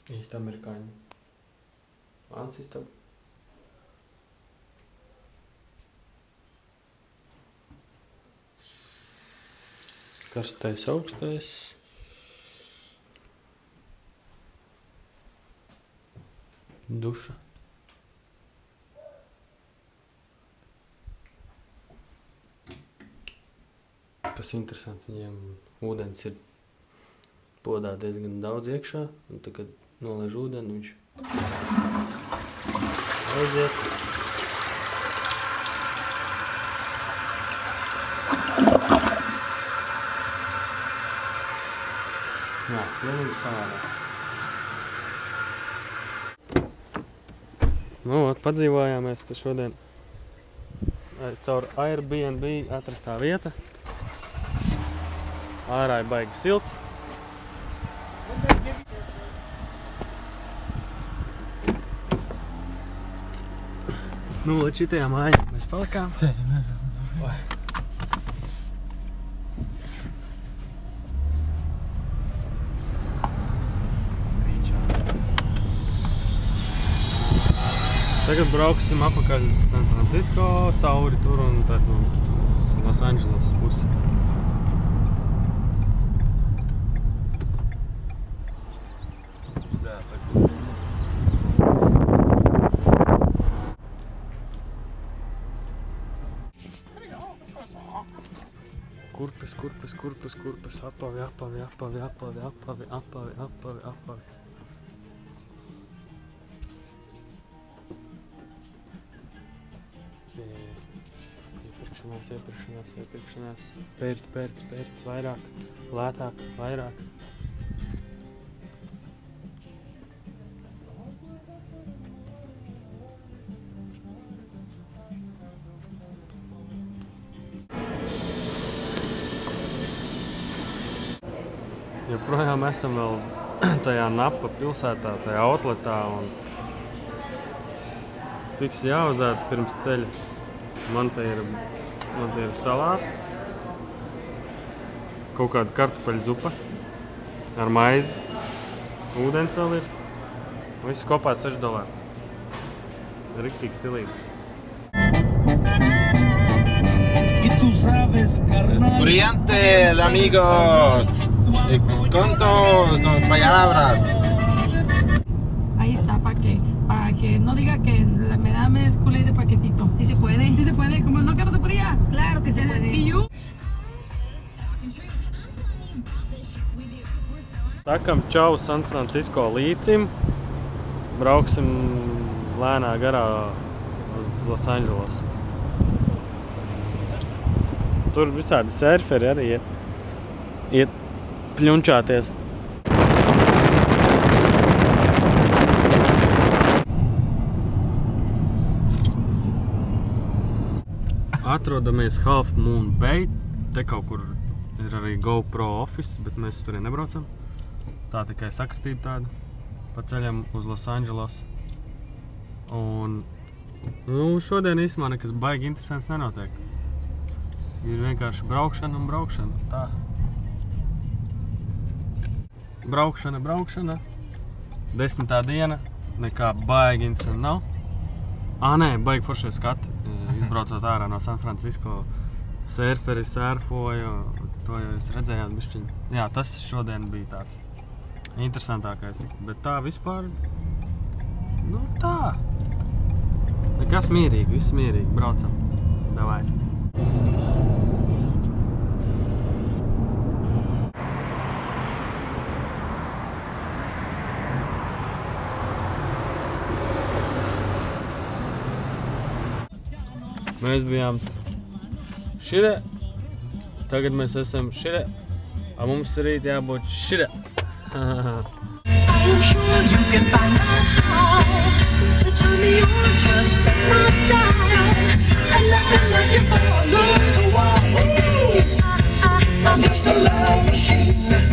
Īsti amerikāņi. Mans istaba. Karstais, augstais. Duša. Kas interesanti, viņiem ūdens ir podā diezgan daudz iekšā, un tad, kad nolaiž ūdeni, viņš aiziet. Jā, pilnīgi savādāk. Nu, padzīvojāmies te šodien caur Airbnb atrastā vieta. Ārā ir baigi silts. Nu, līdz šitajā mājā mēs palikām. Tagad brauksim apakaļ uz San Francisco, cauri tur un tad uz Los Angeles pusi. Kurpes, apavi. Iepirkšanās, pērts, vairāk, lētāk, vairāk. Joprojām esam vēl tajā Napa pilsētā, tajā outletā un fiks jāuzēd pirms ceļa. Man te ir salāti, kaut kāda kartupeļu zupa ar maizi, ūdens vēl ir, viss kopā $6. Riktīgi stilīgs. Brillante, amigos. Conto con palabras. Ahí está, para que no diga que me da Kool-Aid de paquetito. Si se puede, como no que no se podía. Claro que se puede. ¿Y you? Sakam čau San Francisco līcim. Brauksim lēnā garā uz Los Angeles. Tur visādi surferi arī iet pļunčāties. Atrodamies Half Moon Bay. Te kaut kur ir arī GoPro office, bet mēs turien nebraucam. Tā tikai sakastība tāda pa ceļam uz Los Angeles. Un šodien īsumā nekas baigi interesants nenotiek. Ir vienkārši braukšana un braukšana. Tā. Braukšana. 10. diena. Nekā baigi interesanti nav. Nē, baigi foršie skati. Izbraucot ārā no San Francisco. Surferi surfoja. To jau jūs redzējāt bišķiņ. Jā, tas šodien bija tāds interesantākais. Bet tā vispār, tā. Nekas mierīgi, viss mierīgi. Braucam. Davai. Mēs bijām šire, tagad mēs esam šire, mums rīt jābūt šire. I'm sure you can find out how to tell me you're just my dial. I love you for a little while. I'm just a love machine.